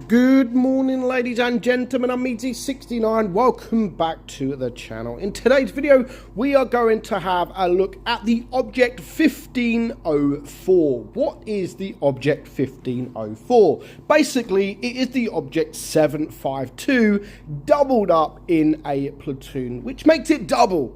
Good morning, ladies and gentlemen. I'm meadsyreplays. Welcome back to the channel. In today's video, we are going to have a look at the Object 1504. What is the Object 1504? Basically, it is the Object 752 doubled up in a platoon, which makes it double,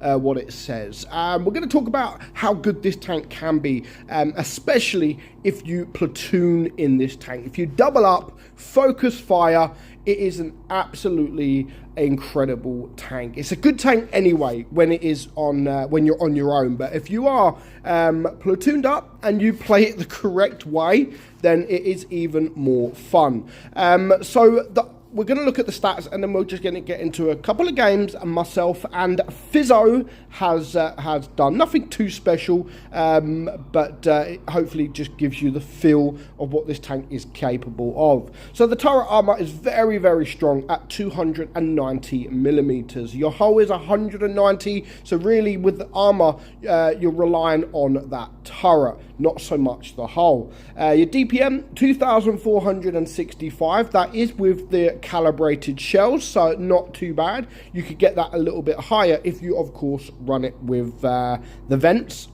what it says. We're going to talk about how good this tank can be, especially if you platoon in this tank. If you double up, focus fire, it is an absolutely incredible tank. It's a good tank anyway when it is on when you're on your own, but if you are platooned up and you play it the correct way, then it is even more fun. We're going to look at the stats, and then we're just going to get into a couple of games. And myself and Fizzo has done nothing too special, but it hopefully just gives you the feel of what this tank is capable of. So the turret armor is very, very strong at 290 millimeters. Your hull is 190, so really with the armor, you're relying on that turret, not so much the hull. Your DPM 2,465. That is with the calibrated shells, so not too bad. You could get that a little bit higher if you of course run it with the vents.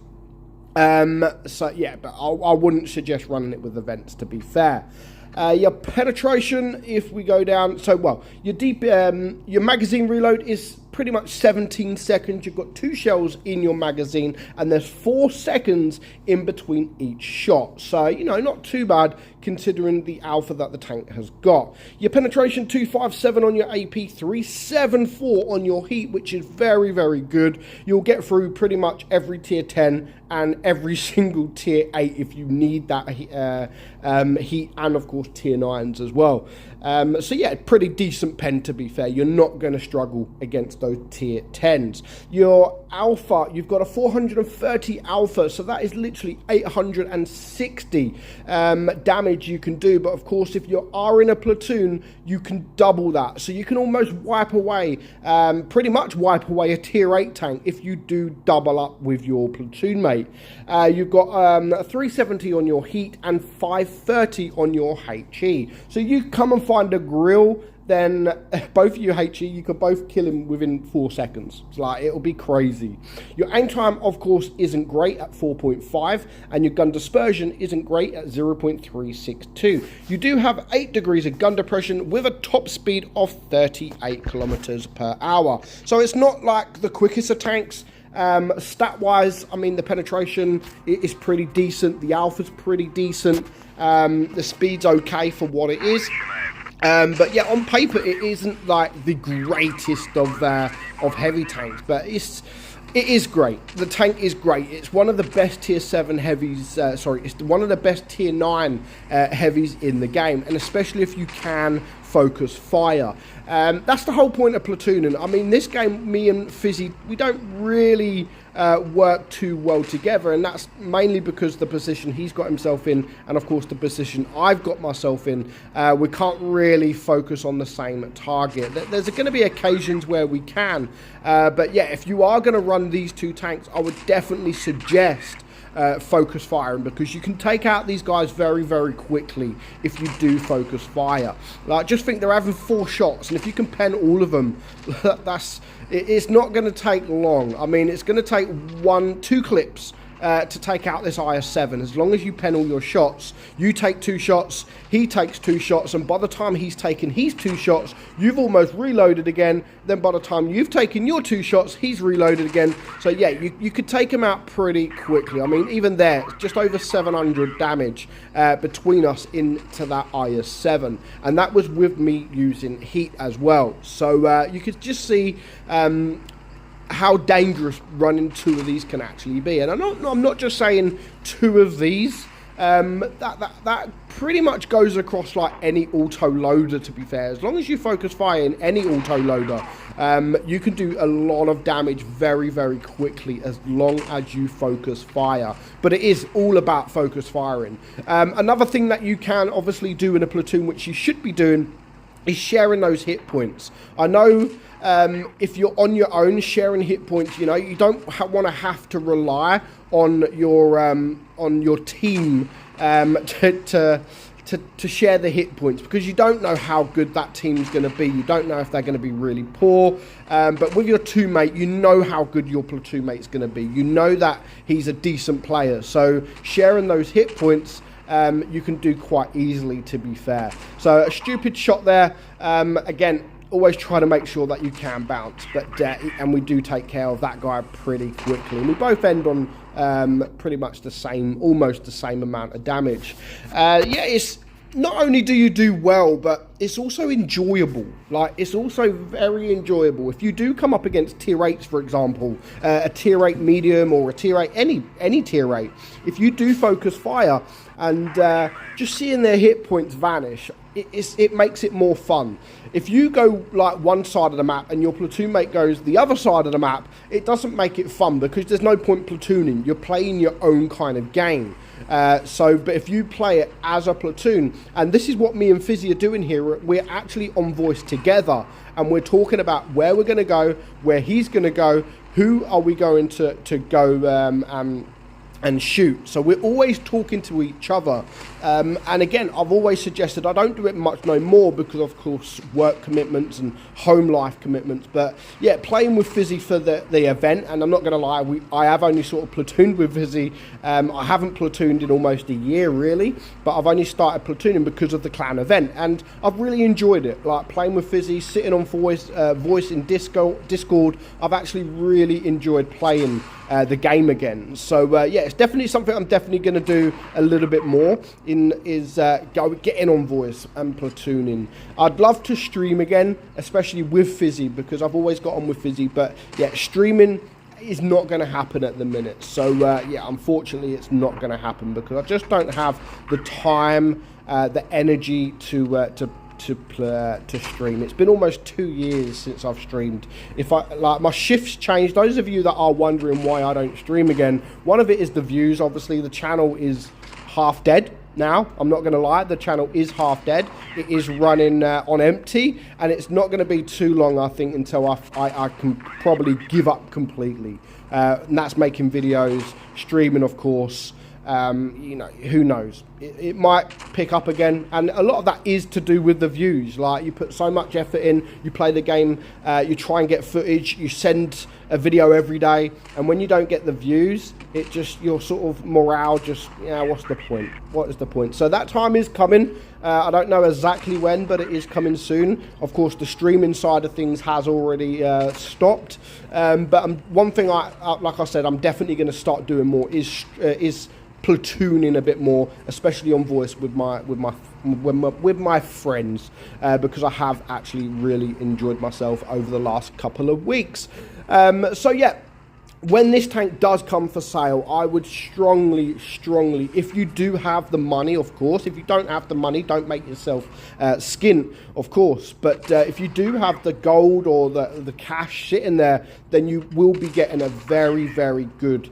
So yeah, but I wouldn't suggest running it with the vents, to be fair. Your penetration, if we go down, so well, your magazine reload is pretty much 17 seconds. You've got 2 shells in your magazine, and there's 4 seconds in between each shot. So, you know, not too bad considering the alpha that the tank has got. Your penetration 257 on your AP, 374 on your heat, which is very, very good. You'll get through pretty much every tier 10 and every single tier 8 if you need that heat, and of course tier 9s as well. So yeah, pretty decent pen, to be fair. You're not going to struggle against those tier 10s. Your alpha, you've got a 430 alpha, so that is literally 860 damage you can do. But of course, if you are in a platoon, you can double that, so you can almost wipe away, pretty much wipe away a tier 8 tank if you do double up with your platoon mate. You've got 370 on your heat and 530 on your HE. So you come and find a grill, then both of you HE, you can both kill him within 4 seconds. It's like, it'll be crazy. Your aim time, of course, isn't great at 4.5, and your gun dispersion isn't great at 0.362. You do have 8 degrees of gun depression with a top speed of 38 kilometers per hour. So it's not like the quickest of tanks. Stat wise, I mean, the penetration is pretty decent, the alpha's pretty decent, the speed's okay for what it is. But yeah, on paper it isn't like the greatest of heavy tanks, but it is great. The tank is great. It's one of the best tier 7 heavies, it's one of the best tier 9 heavies in the game, and especially if you can focus fire. That's the whole point of platooning. I mean, this game, me and Fizzy, we don't really work too well together, and that's mainly because the position he's got himself in, and of course the position I've got myself in, we can't really focus on the same target. There's going to be occasions where we can, but yeah, if you are going to run these 2 tanks, I would definitely suggest focus firing, because you can take out these guys very, very quickly if you do focus fire. Like, just think they're having 4 shots, and if you can pen all of them, it's not going to take long. I mean, it's going to take 1-2 clips to take out this IS-7. As long as you pen all your shots, you take 2 shots, he takes 2 shots, and by the time he's taken his 2 shots, you've almost reloaded again. Then by the time you've taken your 2 shots, he's reloaded again. So yeah, you could take him out pretty quickly. I mean, even there, just over 700 damage between us into that IS-7, and that was with me using heat as well. So you could just see how dangerous running 2 of these can actually be. And I'm not just saying 2 of these. That pretty much goes across like any auto loader, to be fair. As long as you focus fire in any auto loader, you can do a lot of damage very, very quickly as long as you focus fire. But it is all about focus firing. Another thing that you can obviously do in a platoon, which you should be doing, is sharing those hit points. I know if you're on your own sharing hit points, you know, you don't want to have to rely on your team to to share the hit points, because you don't know how good that team's going to be. You don't know if they're going to be really poor. But with your teammate, you know how good your platoon mate's going to be. You know that he's a decent player. So sharing those hit points, you can do quite easily, to be fair. So a stupid shot there. Again, always try to make sure that you can bounce, but and we do take care of that guy pretty quickly. And we both end on pretty much the same, almost the same amount of damage. Yeah, it's not only do you do well, but it's also enjoyable. Like, it's also very enjoyable. If you do come up against tier 8s, for example, a tier 8 medium or a tier 8, any tier 8, if you do focus fire and just seeing their hit points vanish, it makes it more fun. If you go like one side of the map and your platoon mate goes the other side of the map, it doesn't make it fun, because there's no point platooning. You're playing your own kind of game. But if you play it as a platoon, and this is what me and Fizzy are doing here, we're actually on voice together, and we're talking about where we're going to go, where he's going to go, who are we going to go and shoot. So we're always talking to each other. And again, I've always suggested I don't do it much no more, because of course work commitments and home life commitments. But yeah, playing with Fizzy for the event, and I'm not going to lie, I have only sort of platooned with Fizzy. I haven't platooned in almost a year really, but I've only started platooning because of the clan event, and I've really enjoyed it. Like playing with Fizzy, sitting on voice in Discord, I've actually really enjoyed playing the game again. So yeah, it's definitely something I'm definitely going to do a little bit more getting on voice and platooning. I'd love to stream again, especially with Fizzy, because I've always got on with Fizzy, but yeah, streaming is not going to happen at the minute. So yeah, unfortunately it's not going to happen, because I just don't have the time, the energy to stream. It's been almost 2 years since I've streamed. My shifts changed. Those of you that are wondering why I don't stream again, one of it is the views. Obviously the channel is half dead now. I'm not going to lie, the channel is half dead. It is running on empty, and it's not going to be too long, I think, until I can probably give up completely. And that's making videos, streaming, of course. You know, who knows, it might pick up again, and a lot of that is to do with the views. Like, you put so much effort in, you play the game, you try and get footage, you send a video every day, and when you don't get the views, it just, your sort of morale just, yeah, what's the point? What is the point? So that time is coming. I don't know exactly when, but it is coming soon. Of course, the streaming side of things has already stopped, but one thing like I said, I'm definitely going to start doing more is platooning a bit more, especially on voice with my friends, because I have actually really enjoyed myself over the last couple of weeks. So yeah, when this tank does come for sale, I would strongly, if you do have the money, of course. If you don't have the money, don't make yourself skin, of course. But if you do have the gold or the cash sitting there, then you will be getting a very, very good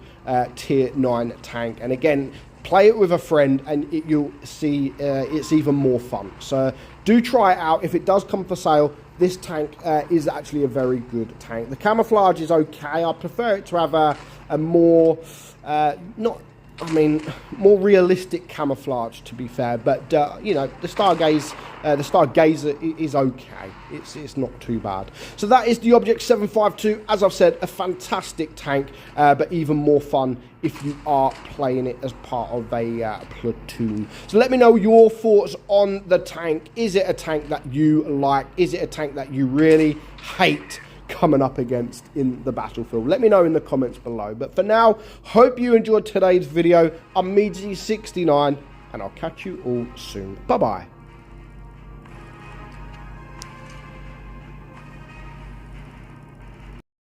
tier 9 tank. And again, play it with a friend, and you'll see it's even more fun. So do try it out. If it does come for sale, this tank is actually a very good tank. The camouflage is okay. I prefer it to have a more, more realistic camouflage, to be fair. But, you know, the Stargazer is okay. It's not too bad. So that is the Object 752. As I've said, a fantastic tank, but even more fun if you are playing it as part of a platoon. So let me know your thoughts on the tank. Is it a tank that you like? Is it a tank that you really hate coming up against in the battlefield? Let me know in the comments below. But for now, hope you enjoyed today's video. I'm meadsy69, and I'll catch you all soon. Bye bye.